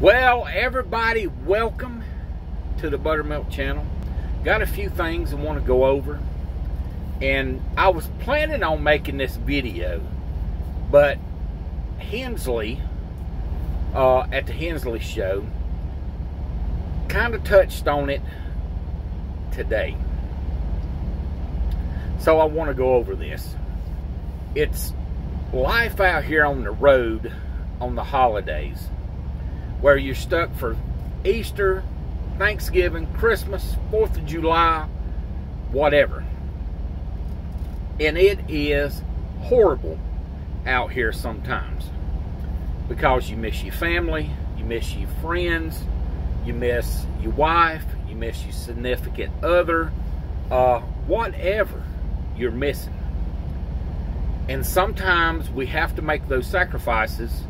Well, everybody, welcome to the Buttermilk channel. Got a few things I want to go over, and I was planning on making this video, but Hensley at the Hensley show kind of touched on it today, so I want to go over this. It's life out here on the road on the holidays, where you're stuck for Easter, Thanksgiving, Christmas, 4th of July, whatever. And it is horrible out here sometimes, because you miss your family, you miss your friends, you miss your wife, you miss your significant other, whatever you're missing. And sometimes we have to make those sacrifices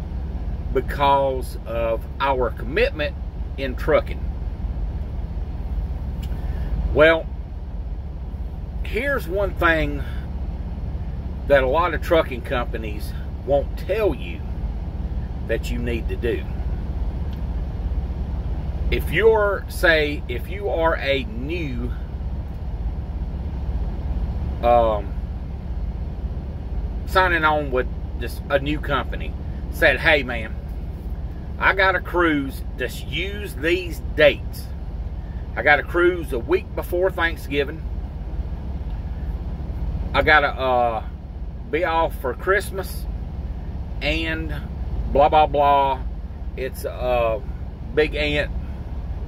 because of our commitment in trucking. Well, here's one thing that a lot of trucking companies won't tell you that you need to do. If you're, say, if you are a new signing on with just a new company, said, hey man, I got a cruise, just use these dates. I got a cruise a week before Thanksgiving. I gotta be off for Christmas and blah blah blah. It's big aunt,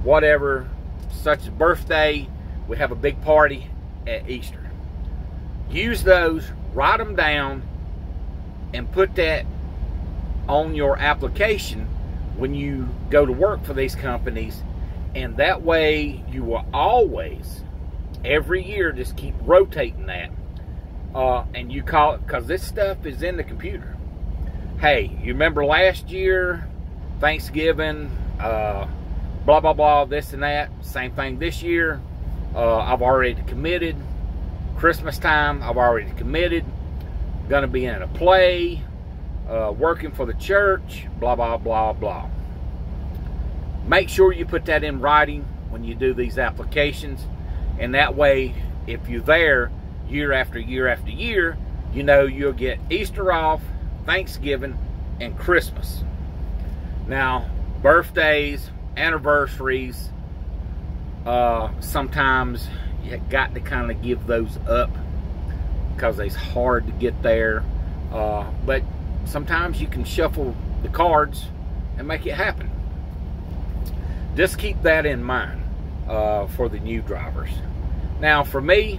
whatever, such a birthday. We have a big party at Easter. Use those, write them down, and put that on your application when you go to work for these companies. And that way you will always, every year, just keep rotating that. And you call it, because this stuff is in the computer. Hey, you remember last year, Thanksgiving, blah, blah, blah, this and that. Same thing this year. I've already committed. Christmas time, I've already committed. Gonna be in a play, working for the church, blah, blah, blah, blah. Make sure you put that in writing when you do these applications. And that way, if you're there year after year after year, you know you'll get Easter off, Thanksgiving, and Christmas. Now, birthdays, anniversaries, sometimes you got to kind of give those up because it's hard to get there. But sometimes you can shuffle the cards and make it happen. Just keep that in mind for the new drivers. Now, for me,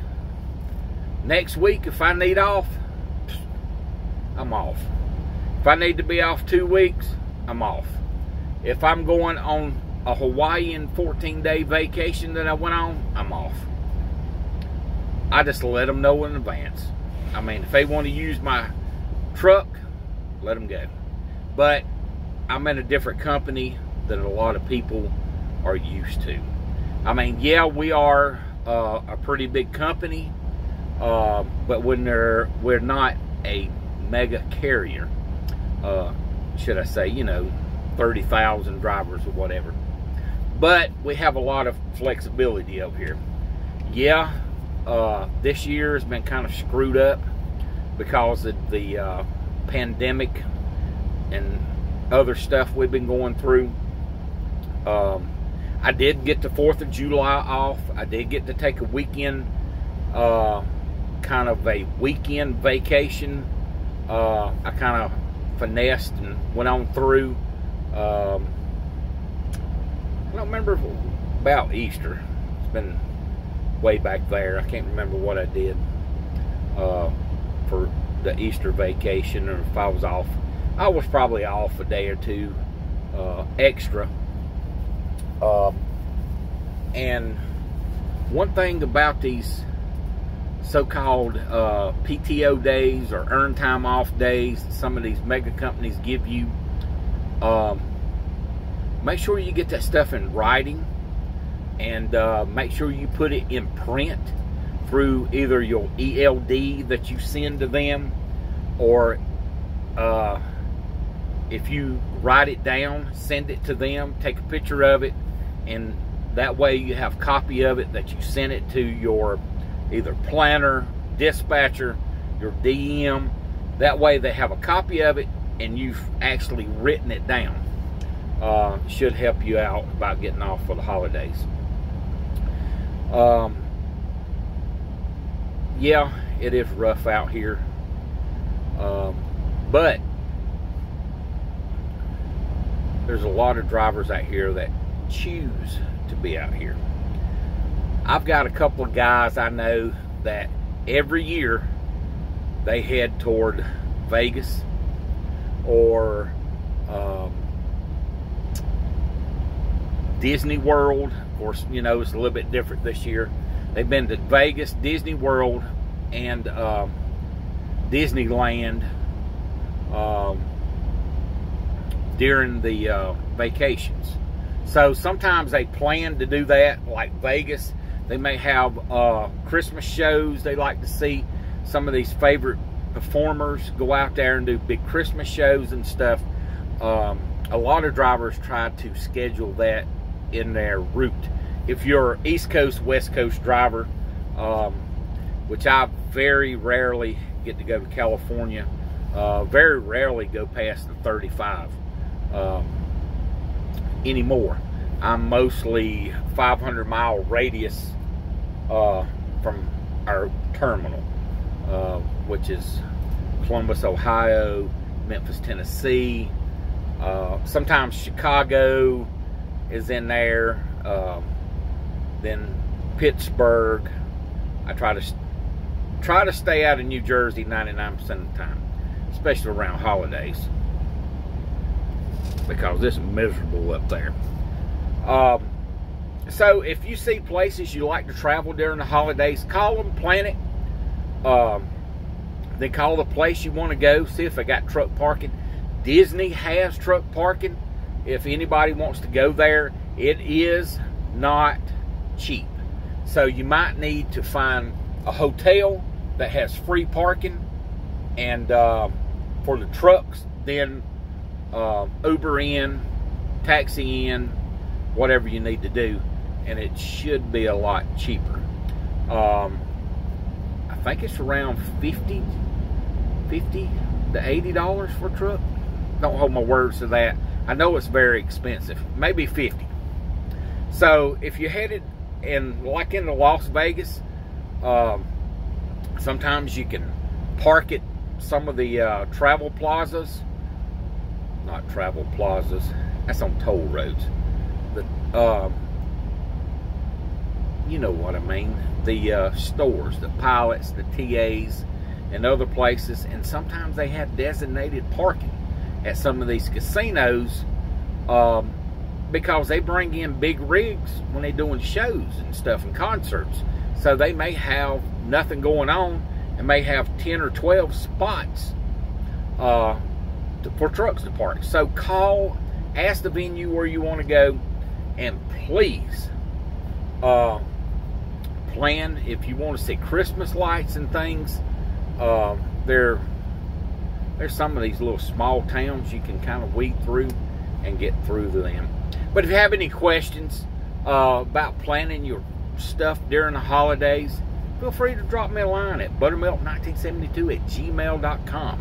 next week, if I need off, I'm off. If I need to be off 2 weeks, I'm off. If I'm going on a Hawaiian 14-day vacation that I went on, I'm off. I just let them know in advance. I mean, if they want to use my truck, let them go. But I'm in a different company than a lot of people are used to. I mean, yeah, we are a pretty big company, but we're not a mega carrier. Should I say, you know, 30,000 drivers or whatever. But we have a lot of flexibility over here. Yeah, this year has been kind of screwed up because of the pandemic and other stuff we've been going through. I did get the 4th of July off. I did get to take a weekend, kind of a weekend vacation. I kind of finessed and went on through. I don't remember about Easter. It's been way back there. I can't remember what I did for the Easter vacation, or if I was off. I was probably off a day or two extra. And one thing about these so-called PTO days or earned time off days some of these mega companies give you, make sure you get that stuff in writing, and make sure you put it in print through either your ELD that you send to them, or if you write it down, send it to them, take a picture of it, and that way you have a copy of it that you send it to your either planner, dispatcher, your DM. That way they have a copy of it and you've actually written it down. Should help you out about getting off for the holidays. Yeah, it is rough out here. But there's a lot of drivers out here that choose to be out here. I've got a couple of guys I know that every year they head toward Vegas or Disney World. Of course, you know, it's a little bit different this year. They've been to Vegas, Disney World, and Disneyland during the vacations. So sometimes they plan to do that, like Vegas. They may have Christmas shows. They like to see some of these favorite performers go out there and do big Christmas shows and stuff. A lot of drivers try to schedule that in their route. If you're East Coast, West Coast driver, which I very rarely get to go to California, very rarely go past the 35 anymore. I'm mostly 500-mile radius from our terminal, which is Columbus, Ohio, Memphis, Tennessee. Sometimes Chicago is in there. Then Pittsburgh. I try to stay out of New Jersey 99% of the time, especially around holidays, because it's miserable up there. So if you see places you like to travel during the holidays, call them, plan it. Then call the place you want to go, see if they got truck parking. Disney has truck parking. If anybody wants to go there, it is not cheap. So you might need to find a hotel that has free parking, and for the trucks, then Uber in, taxi in, whatever you need to do, and it should be a lot cheaper. I think it's around $50 to $80 for a truck. Don't hold my words to that. I know it's very expensive, maybe $50. So if you're headed like into Las Vegas, sometimes you can park at some of the travel plazas. Not travel plazas, that's on toll roads. You know what I mean. The stores, the pilots, the TAs, and other places. And sometimes they have designated parking at some of these casinos, because they bring in big rigs when they're doing shows and stuff and concerts. So they may have nothing going on and may have 10 or 12 spots for trucks to park. So call, ask the venue where you want to go, and please plan. If you want to see Christmas lights and things, there's some of these little small towns you can kind of weed through and get through to them. But if you have any questions about planning your stuff during the holidays, feel free to drop me a line at buttermilk1972@gmail.com.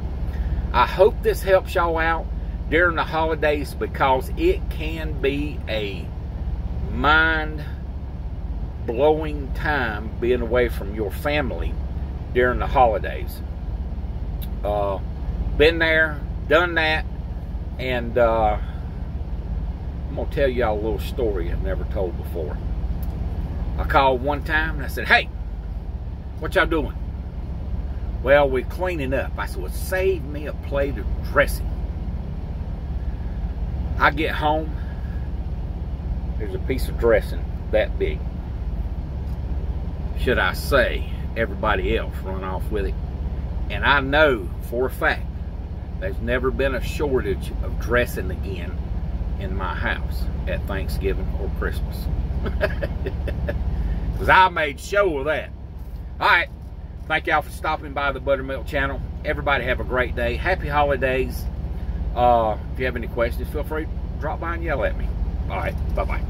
I hope this helps y'all out during the holidays, because it can be a mind-blowing time being away from your family during the holidays. Been there, done that, and I'm going to tell y'all a little story I've never told before. I called one time and I said, "Hey, what y'all doing?" "Well, we're cleaning up." I said, "Well, save me a plate of dressing." I get home, there's a piece of dressing that big. Should I say, everybody else run off with it. And I know for a fact there's never been a shortage of dressing again in my house at Thanksgiving or Christmas. Because I made sure of that. Alright, thank y'all for stopping by the Buttermilk channel. Everybody have a great day. Happy holidays. If you have any questions, feel free to drop by and yell at me. All right, bye-bye.